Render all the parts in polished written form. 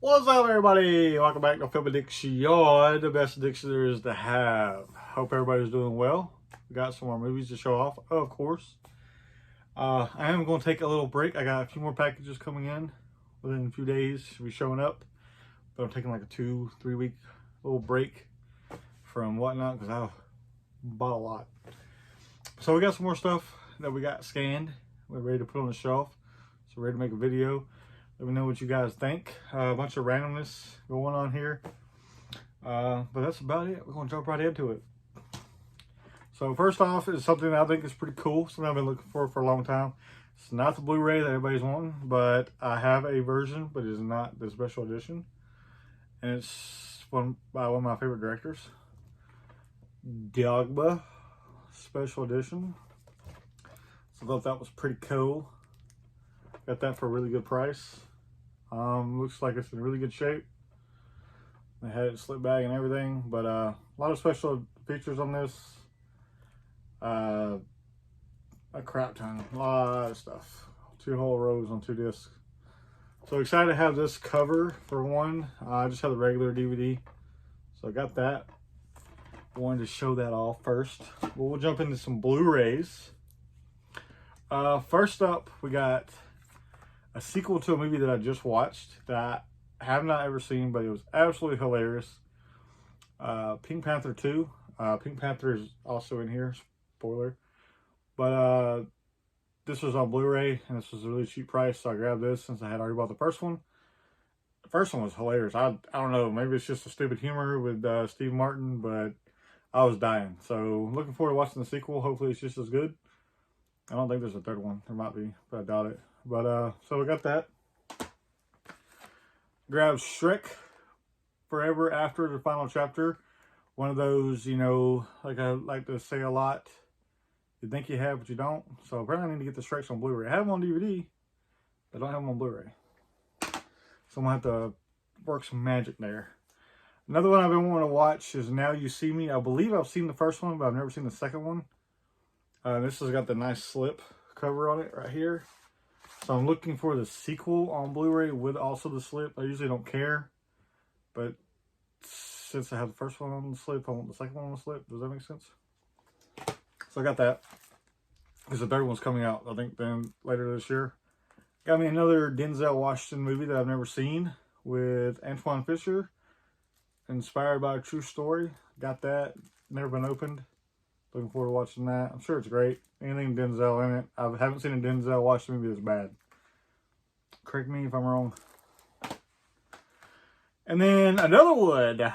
What's up, everybody? Welcome back to Film Addiction, the best addiction there is to have. Hope everybody's doing well. We got some more movies to show off, of course. I am going to take a little break. I got a few more packages coming in within a few days. Should be showing up, but I'm taking like a 2-3 week little break from WhatNot because I bought a lot. So we got some more stuff that we got scanned. We're ready to put on the shelf. So we're ready to make a video. Let me know what you guys think. A bunch of randomness going on here. But that's about it. We're going to jump right into it. So first off is something that I think is pretty cool. Something I've been looking for a long time. It's not the Blu-ray that everybody's wanting, but I have a version, but it is not the special edition. And it's by one of my favorite directors. Dogma special edition. So I thought that was pretty cool. Got that for a really good price. Looks like it's in really good shape. They had it slip bag and everything, but a lot of special features on this. A crap ton, a lot of stuff. 2 whole rows on 2 discs. So excited to have this cover for one. I just have the regular DVD, so I got that. Wanted to show that off first. We'll jump into some Blu-rays. First up, we got a sequel to a movie that I just watched that I have not ever seen, but it was absolutely hilarious. Pink Panther 2. Pink Panther is also in here, spoiler. But this was on Blu-ray, and this was a really cheap price, so I grabbed this since I had already bought the first one. The first one was hilarious. I don't know, maybe it's just a stupid humor with Steve Martin, but I was dying. So looking forward to watching the sequel. Hopefully it's just as good. I don't think there's a third one. There might be, but I doubt it. But so we got that. Grabbed Shrek Forever After the Final Chapter. One of those, you know, like I like to say a lot, you think you have, but you don't. So apparently I need to get the Shreks on Blu-ray. I have them on DVD, but I don't have them on Blu-ray. So I'm going to have to work some magic there. Another one I've been wanting to watch is Now You See Me. I believe I've seen the first one, but I've never seen the second one. This has got the nice slip cover on it right here. So I'm looking for the sequel on Blu-ray with also the slip. I usually don't care, but since I have the first one on the slip, I want the second one on the slip. Does that make sense? So I got that. Because the third one's coming out, I think, then later this year. Got me another Denzel Washington movie that I've never seen with Antoine Fisher. Inspired by a true story. Got that. Never been opened. Looking forward to watching that. I'm sure it's great. Anything Denzel in it. I haven't seen a Denzel Washington movie that's bad. Correct me if I'm wrong. And then another one.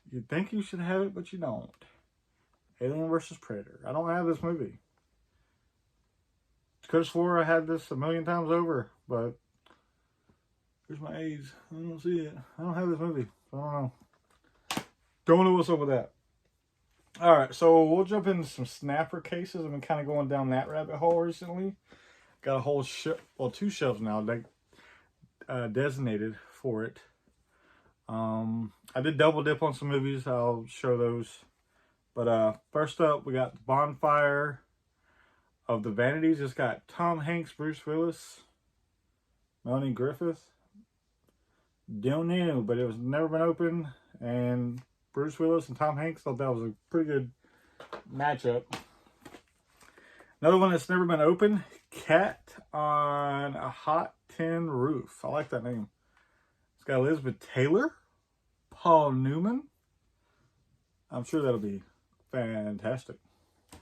You think you should have it, but you don't. Alien vs. Predator. I don't have this movie. Could have swore I had this a million times over, but here's my age. I don't see it. I don't have this movie. So I don't know. Don't know what's up with that. Alright, so we'll jump into some snapper cases. I've been kind of going down that rabbit hole recently. Got a whole shelf, well, 2 shelves now designated for it. I did double dip on some movies. I'll show those. But first up, we got Bonfire of the Vanities. It's got Tom Hanks, Bruce Willis, Melanie Griffith. Don't know, but it was never been opened. And Bruce Willis and Tom Hanks, thought that was a pretty good matchup. Another one that's never been opened, Cat on a Hot Tin Roof. I like that name. It's got Elizabeth Taylor, Paul Newman. I'm sure that'll be fantastic.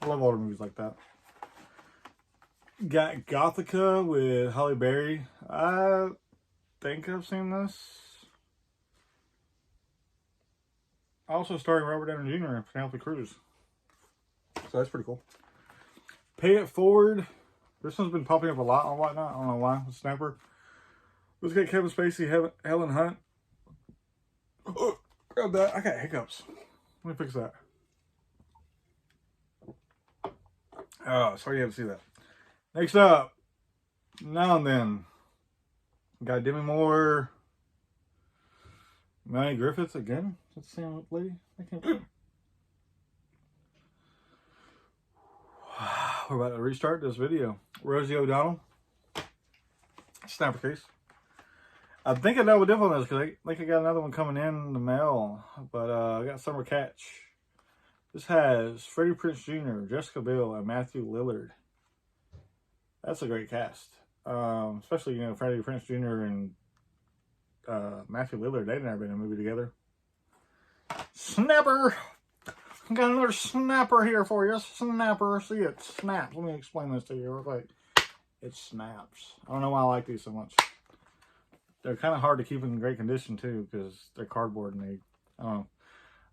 I love older movies like that. Got Gothica with Halle Berry. I think I've seen this. Also starring Robert Downey Jr. and Penelope Cruz. So that's pretty cool. Pay It Forward. This one's been popping up a lot on WhatNot. I don't know why. The Snapper. Let's get Kevin Spacey, Helen Hunt. Oh, grab that. I got hiccups. Let me fix that. Oh, sorry you had to see that. Next up. Now and Then. Got Demi Moore. Melanie Griffith again. That's the same lady. I can't. We're about to restart this video. Rosie O'Donnell. Snapper case. I think I double dip on this because I think I got another one coming in the mail. But I got Summer Catch. This has Freddie Prinze Jr., Jessica Biel, and Matthew Lillard. That's a great cast. Especially, you know, Freddie Prinze Jr. and Matthew Lillard. They've never been in a movie together. Snapper! I got another snapper here for you. Snapper. See, it snaps. Let me explain this to you real quick. It snaps. I don't know why I like these so much. They're kind of hard to keep in great condition, too, because they're cardboard and I don't know.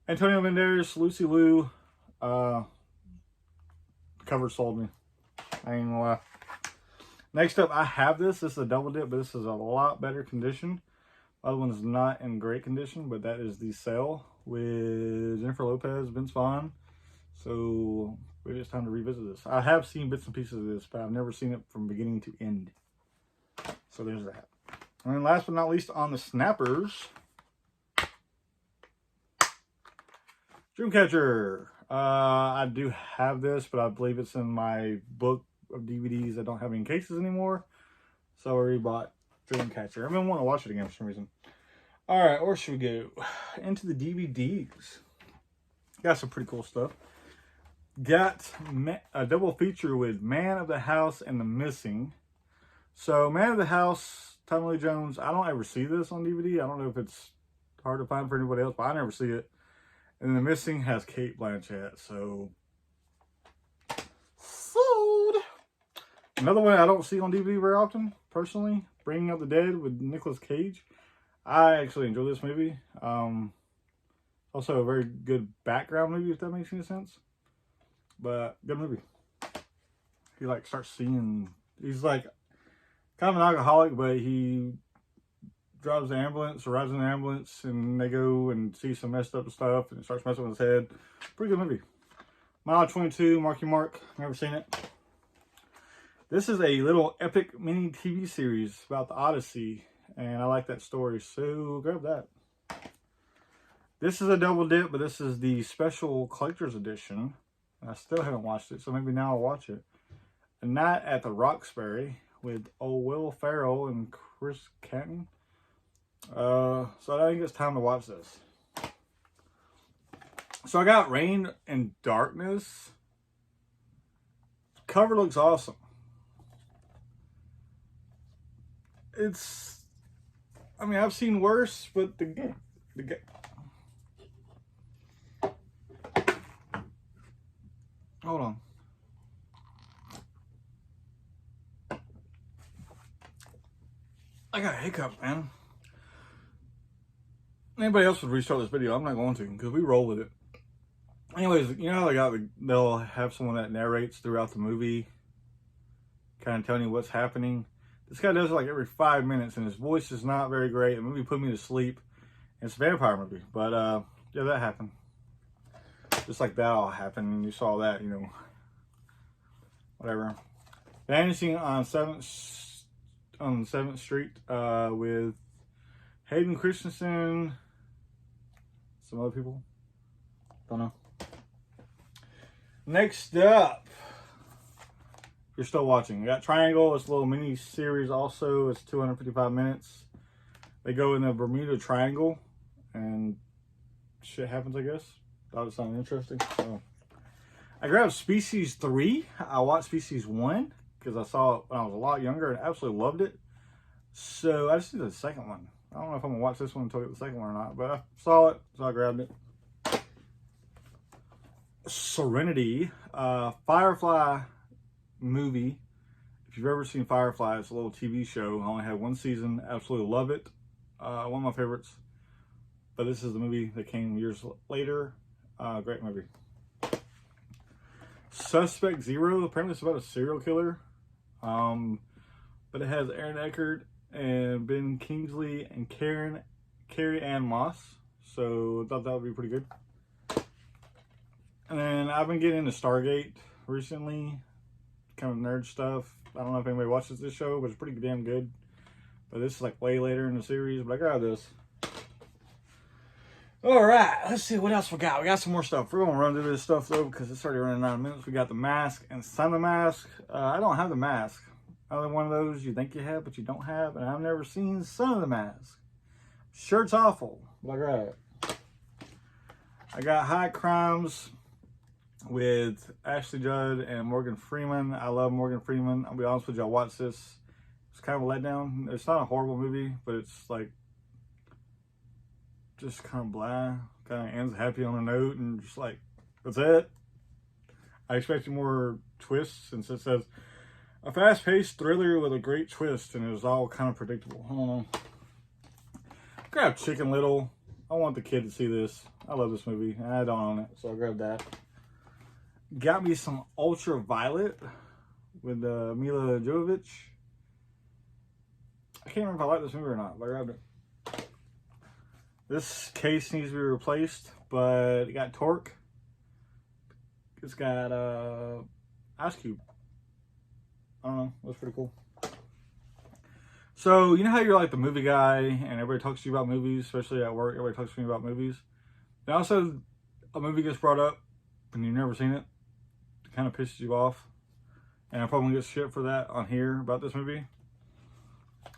Antonio Banderas, Lucy Liu. Cover sold me. I ain't gonna lie. Next up, I have this. This is a double dip, but this is a lot better condition. The other one is not in great condition, but that is The Cell with Jennifer Lopez, Vince Vaughn. So maybe it's time to revisit this. I have seen bits and pieces of this, but I've never seen it from beginning to end. So there's that. And then last but not least on the snappers, Dreamcatcher. I do have this, but I believe it's in my book of DVDs that don't have any cases anymore. So I already bought Dreamcatcher. I've been wanting to watch it again for some reason. Alright, where should we go? Into the DVDs. Got some pretty cool stuff. Got a double feature with Man of the House and The Missing. So, Man of the House, Tommy Lee Jones, I don't ever see this on DVD. I don't know if it's hard to find for anybody else, but I never see it. And The Missing has Cate Blanchett, so sold. Another one I don't see on DVD very often, personally, Bringing Up the Dead with Nicolas Cage. I actually enjoy this movie. Also a very good background movie, if that makes any sense. But good movie. He like starts seeing, he's like kind of an alcoholic, but he drives the ambulance or rides in the ambulance and they go and see some messed up stuff and it starts messing with his head. Pretty good movie. Mile 22, Marky Mark. Never seen it. This is a little epic mini TV series about the Odyssey. And I like that story, so grab that. This is a double dip, but this is the special collector's edition. I still haven't watched it, so maybe now I'll watch it. A Night at the Roxbury with old Will Ferrell and Chris Canton. So I think it's time to watch this. So I got Rain and Darkness. Cover looks awesome. It's, I mean, I've seen worse, but the hold on. I got a hiccup, man. Anybody else would restart this video. I'm not going to, because we roll with it. Anyways, you know, they'll have someone that narrates throughout the movie, kind of telling you what's happening. This guy does it like every 5 minutes, and his voice is not very great. The movie put me to sleep. It's a vampire movie, but yeah, that happened. Just like that all happened, and you saw that, you know, whatever. Vanishing on 7th Street with Hayden Christensen, some other people. Don't know. Next up, if you're still watching, we got Triangle. It's a little mini series also. It's 255 minutes. They go in the Bermuda Triangle and shit happens, I guess. Thought it sounded interesting. So I grabbed Species 3. I watched Species 1 because I saw it when I was a lot younger and absolutely loved it. So I just did the second one. I don't know if I'm going to watch this one until I get the second one or not, but I saw it, so I grabbed it. Serenity, Firefly movie. If you've ever seen Firefly, it's a little TV show. I only had one season. Absolutely love it. One of my favorites. But this is the movie that came years later. Great movie. Suspect Zero. Apparently it's about a serial killer. But it has Aaron Eckhart and Ben Kingsley and Carrie Ann Moss. So I thought that would be pretty good. And then I've been getting into Stargate recently. Kind of nerd stuff. I don't know if anybody watches this show, but it's pretty damn good. But this is like way later in the series, but I grabbed this. Alright, let's see what else we got. We got some more stuff. We're going to run through this stuff though, because it's already running 9 minutes. We got The Mask and Son of the Mask. I don't have The Mask. Another one of those you think you have, but you don't have. And I've never seen Son of the Mask. Sure, it's awful, but I got it. I got High Crimes with Ashley Judd and Morgan Freeman. I love Morgan Freeman. I'll be honest with you, I watched this. It's kind of a letdown. It's not a horrible movie, but it's like just kind of blah. Kind of ends happy on a note and just like, that's it. I expected more twists since it says a fast-paced thriller with a great twist, and it was all kind of predictable. I don't know. Grab Chicken Little. I want the kid to see this. I love this movie. I don't own it, so I grabbed that. Got me some Ultraviolet with Mila Jovovich. I can't remember if I like this movie or not, but I grabbed it. This case needs to be replaced, but it got Torque. It's got Ice Cube. I don't know. That's pretty cool. So, you know how you're like the movie guy and everybody talks to you about movies, especially at work, everybody talks to me about movies. And also, a movie gets brought up and you've never seen it. It kind of pisses you off. And I probably get shit for that on here about this movie.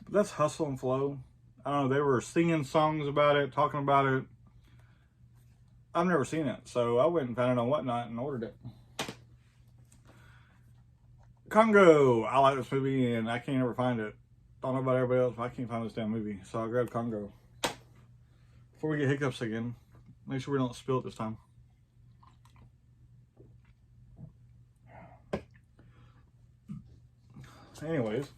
But that's Hustle and Flow. I don't know, they were singing songs about it, talking about it. I've never seen it, so I went and found it on WhatNot and ordered it. Congo. I like this movie and I can't ever find it. Don't know about everybody else, but I can't find this damn movie. So I grabbed Congo. Before we get hiccups again, make sure we don't spill it this time. Anyways.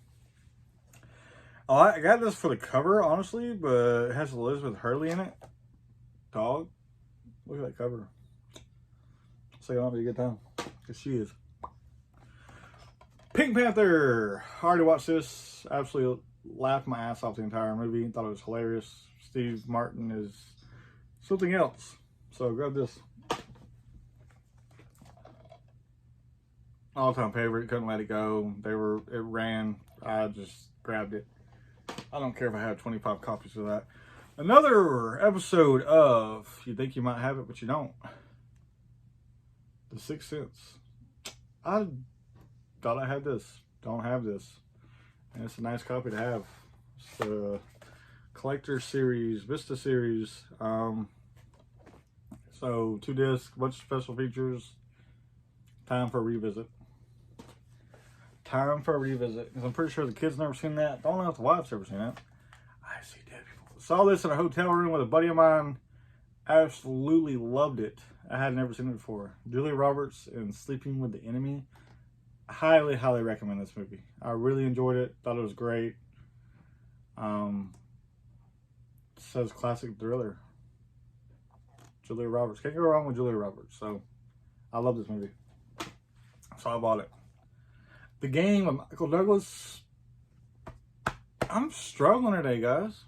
I got this for the cover, honestly, but it has Elizabeth Hurley in it. Dog. Look at that cover. So it'll be a good time. Because she is. Pink Panther. I already watched this. Absolutely laughed my ass off the entire movie. Thought it was hilarious. Steve Martin is something else. So grab this. All-time favorite. Couldn't let it go. It ran. I just grabbed it. I don't care if I have 25 copies of that. Another episode of You Think You Might Have It, But You Don't. The Sixth Sense. I thought I had this. Don't have this. And it's a nice copy to have. It's the collector series, Vista series. So 2 discs, bunch of special features. Time for a revisit. Time for a revisit. Because I'm pretty sure the kids never seen that. Don't know if the wife's ever seen it. I see dead people. Saw this in a hotel room with a buddy of mine. Absolutely loved it. I had never seen it before. Julia Roberts in Sleeping with the Enemy. Highly, highly recommend this movie. I really enjoyed it. Thought it was great. It says classic thriller. Julia Roberts. Can't go wrong with Julia Roberts. So, I love this movie. So, I bought it. The Game of Michael Douglas. I'm struggling today, guys.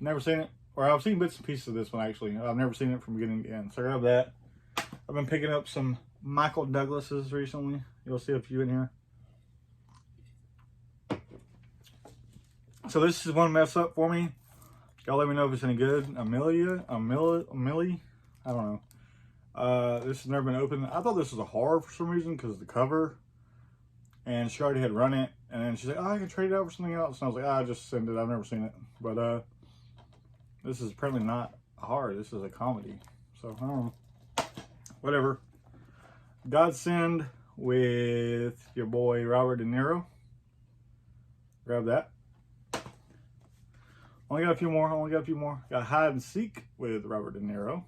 Never seen it. Or I've seen bits and pieces of this one, actually. I've never seen it from beginning to end. So, I grab that. I've been picking up some Michael Douglases recently. You'll see a few in here. So this is one mess up for me. Y'all let me know if it's any good. Amelie? I don't know. This has never been opened. I thought this was a horror for some reason because of the cover. And she already had run it. And then she's like, oh, I can trade it out for something else. And I was like, I just send it. I've never seen it. But this is apparently not horror. This is a comedy. So, I don't know. Whatever. Godsend with your boy Robert De Niro. Grab that. Only got a few more. Got Hide and Seek with Robert De Niro.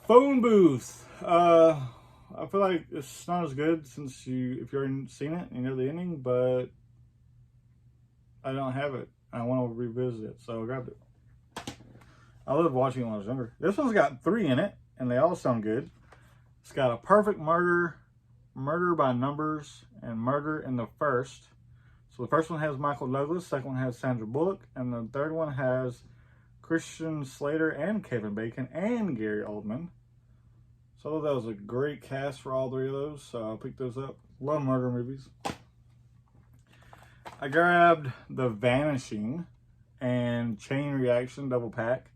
Phone Booth. I feel like it's not as good since if you already seen it, you know the ending, but I don't have it. I want to revisit it, so I grabbed it. I loved watching it when I was younger. This one's got 3 in it, and they all sound good. It's got A Perfect Murder, Murder by Numbers, and Murder in the First. So the first one has Michael Douglas, second one has Sandra Bullock, and the third one has Christian Slater and Kevin Bacon and Gary Oldman. So that was a great cast for all 3 of those, so I picked those up. Love murder movies. I grabbed The Vanishing and Chain Reaction double pack.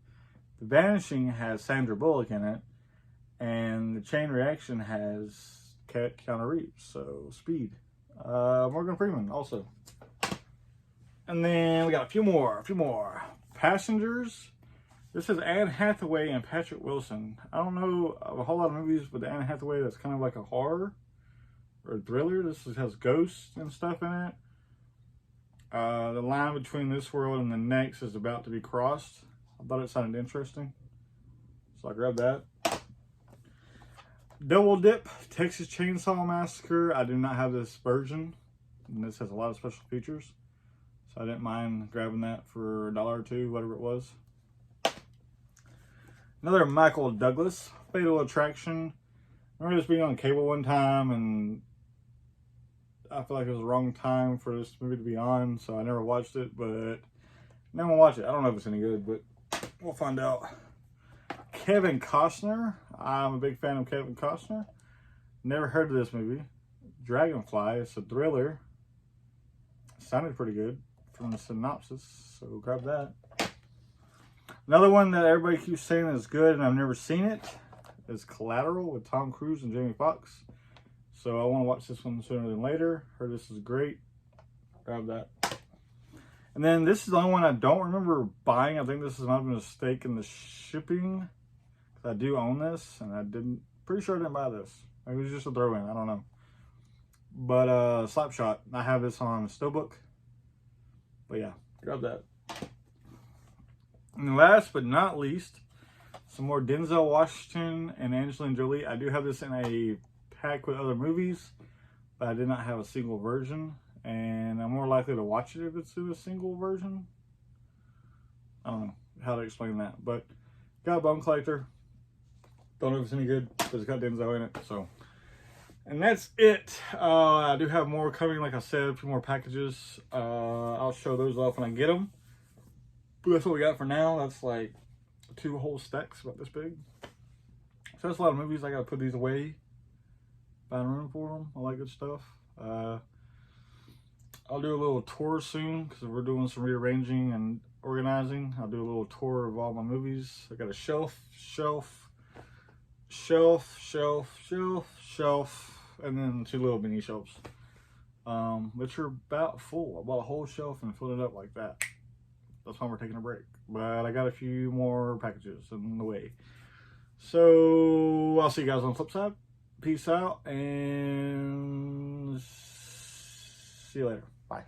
The Vanishing has Sandra Bullock in it, and the Chain Reaction has Keanu Reeves. So Speed. Morgan Freeman also. And then we got a few more. Passengers. This is Anne Hathaway and Patrick Wilson. I don't know of a whole lot of movies with Anne Hathaway that's kind of like a horror or a thriller. This has ghosts and stuff in it. The line between this world and the next is about to be crossed. I thought it sounded interesting, so I grabbed that. Double Dip, Texas Chainsaw Massacre. I do not have this version, and this has a lot of special features, so I didn't mind grabbing that for $1 or $2, whatever it was. Another Michael Douglas, Fatal Attraction. I remember this being on cable one time, and I feel like it was the wrong time for this movie to be on, so I never watched it, but now I'm gonna watch it. I don't know if it's any good, but we'll find out. Kevin Costner. I'm a big fan of Kevin Costner. Never heard of this movie. Dragonfly. It's a thriller. Sounded pretty good from the synopsis, so grab that. Another one that everybody keeps saying is good and I've never seen it is Collateral with Tom Cruise and Jamie Foxx. So I want to watch this one sooner than later. Heard this is great. Grab that. And then this is the only one I don't remember buying. I think this is not a mistake in the shipping. I do own this, and pretty sure I didn't buy this. Maybe it was just a throw-in, I don't know. But Slapshot, I have this on Steelbook. But yeah, grab that. And last but not least, some more Denzel Washington and Angelina Jolie. I do have this in a pack with other movies, but I did not have a single version. And I'm more likely to watch it if it's in a single version. I don't know how to explain that, but got a Bone Collector. Don't know if it's any good, but it's got Denzel in it. So, and that's it. I do have more coming, like I said, a few more packages. I'll show those off when I get them. But that's what we got for now. That's like 2 whole stacks about this big. So that's a lot of movies. I gotta put these away, find room for them. I like good stuff. I'll do a little tour soon because we're doing some rearranging and organizing. I'll do a little tour of all my movies. I got a shelf, and then 2 little mini shelves, which are about full. I bought a whole shelf and filled it up like that. That's why we're taking a break. But I got a few more packages in the way. So I'll see you guys on the flip side. Peace out and see you later. Bye.